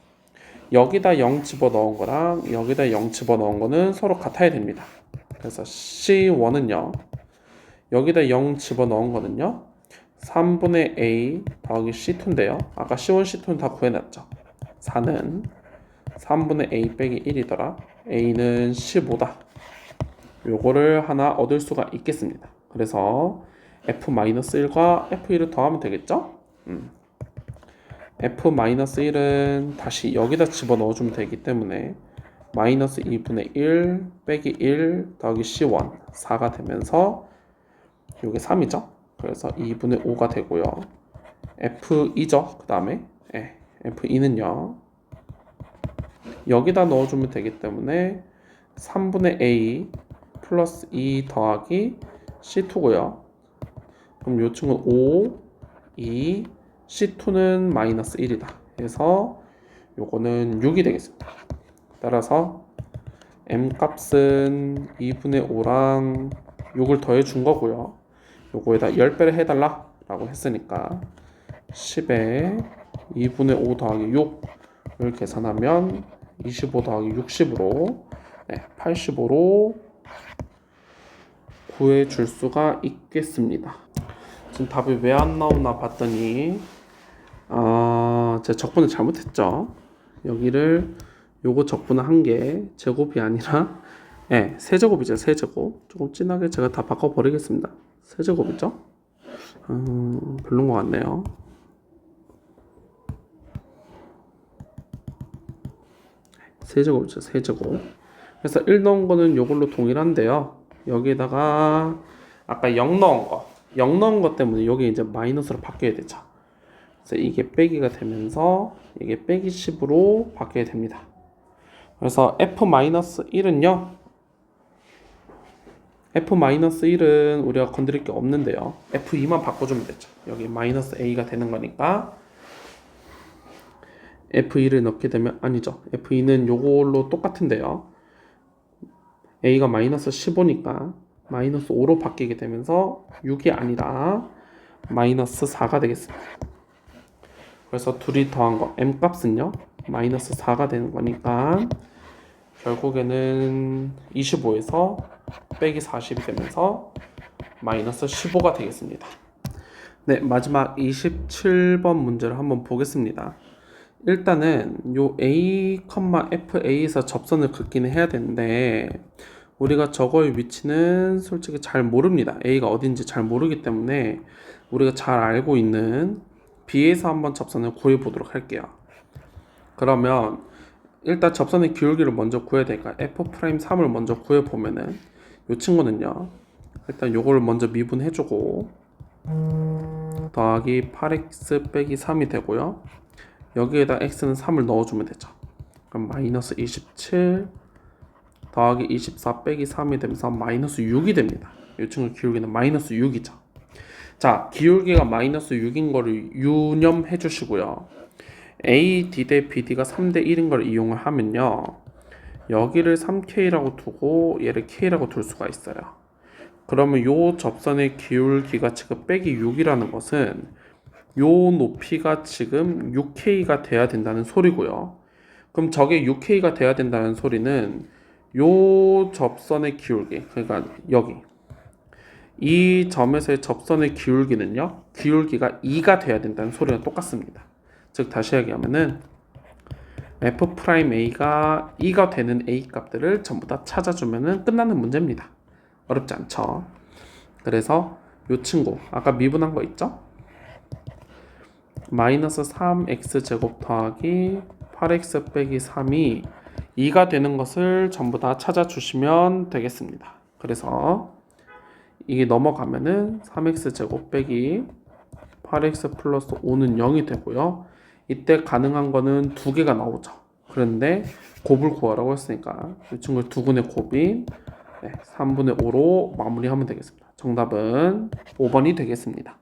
S1: 여기다 0 집어넣은 거랑 여기다 0 집어넣은 거는 서로 같아야 됩니다. 그래서 c1은요, 여기다 0 집어넣은 거는요 3분의 a 더하기 c2인데요, 아까 c1, c2는 다 구해놨죠. 4는 3분의 a 빼기 1이더라. a는 15다. 요거를 하나 얻을 수가 있겠습니다. 그래서 f-1과 f1을 더하면 되겠죠. f-1은 다시 여기다 집어넣어주면 되기 때문에 마이너스 2분의 1 빼기 1 더하기 c1 4가 되면서 요게 3이죠. 그래서 2분의 5가 되고요. f2죠. 그 다음에 f2는요 여기다 넣어주면 되기 때문에 3분의 a 플러스 2 더하기 c2고요. 그럼 요 친구는 5, 2, c2는 마이너스 1이다 해서 요거는 6이 되겠습니다. 따라서 m 값은 2분의 5랑 6을 더해 준 거고요. 요거에다 10배를 해달라 라고 했으니까 10에 2분의 5 더하기 6을 계산하면 25 더하기 60으로 85로 구해줄 수가 있겠습니다. 지금 답이 왜 안 나오나 봤더니 제가 적분을 잘못했죠. 여기를 요거 적분을 한 게 제곱이 아니라 세제곱이죠. 세제곱. 조금 진하게 제가 다 바꿔버리겠습니다. 세제곱이죠. 별론 것 같네요. 세제곱이죠. 세제곱. 그래서 1 넣은 거는 요걸로 동일한데요. 여기에다가 아까 0 넣은 거, 0 넣은 거 때문에 여기 이제 마이너스로 바뀌어야 되죠. 그래서 이게 빼기가 되면서 이게 빼기 10으로 바뀌게 됩니다. 그래서 f-1은요. f-1은 우리가 건드릴 게 없는데요. f2만 바꿔주면 되죠. 여기 마이너스 a가 되는 거니까 f2를 넣게 되면 아니죠. f2는 요걸로 똑같은데요. a가 마이너스 15니까 마이너스 5로 바뀌게 되면서 6이 아니라 마이너스 4가 되겠습니다. 그래서 둘이 더한 거 m 값은요 마이너스 4가 되는 거니까 결국에는 25에서 빼기 40이 되면서 마이너스 15가 되겠습니다. 네, 마지막 27번 문제를 한번 보겠습니다. 일단은 요 a, fa에서 접선을 긋기는 해야 되는데 우리가 저거의 위치는 솔직히 잘 모릅니다. a가 어딘지 잘 모르기 때문에 우리가 잘 알고 있는 b에서 한번 접선을 구해 보도록 할게요. 그러면 일단 접선의 기울기를 먼저 구해야 되니까 f'3을 먼저 구해 보면은 이 친구는요. 일단 요걸 먼저 미분해주고 더하기 8x 빼기 3이 되고요. 여기에다 x는 3을 넣어주면 되죠. 그럼 마이너스 27 더하기 24 빼기 3이 되면서 마이너스 6이 됩니다. 이 친구 기울기는 마이너스 6이죠. 자, 기울기가 마이너스 6인 거를 유념해 주시고요. a, d 대 bd가 3대 1인 걸 이용을 하면요. 여기를 3k라고 두고 얘를 k라고 둘 수가 있어요. 그러면 요 접선의 기울기가 지금 빼기 6이라는 것은 요 높이가 지금 6k가 돼야 된다는 소리고요. 그럼 저게 6k가 돼야 된다는 소리는 요 접선의 기울기, 그러니까 여기 이 점에서의 접선의 기울기는요, 기울기가 2가 돼야 된다는 소리랑 똑같습니다. 즉 다시 얘기하면은 f'a가 2가 되는 a 값들을 전부 다 찾아주면은 끝나는 문제입니다. 어렵지 않죠? 그래서 요 친구 아까 미분한 거 있죠? 마이너스 3x 제곱 더하기 8x 빼기 3이 2가 되는 것을 전부 다 찾아주시면 되겠습니다. 그래서 이게 넘어가면은 3x 제곱 빼기 8x 플러스 5는 0이 되고요. 이때 가능한 거는 두 개가 나오죠. 그런데 곱을 구하라고 했으니까 이 친구를 두근의 곱인 3분의 5로 마무리하면 되겠습니다. 정답은 5번이 되겠습니다.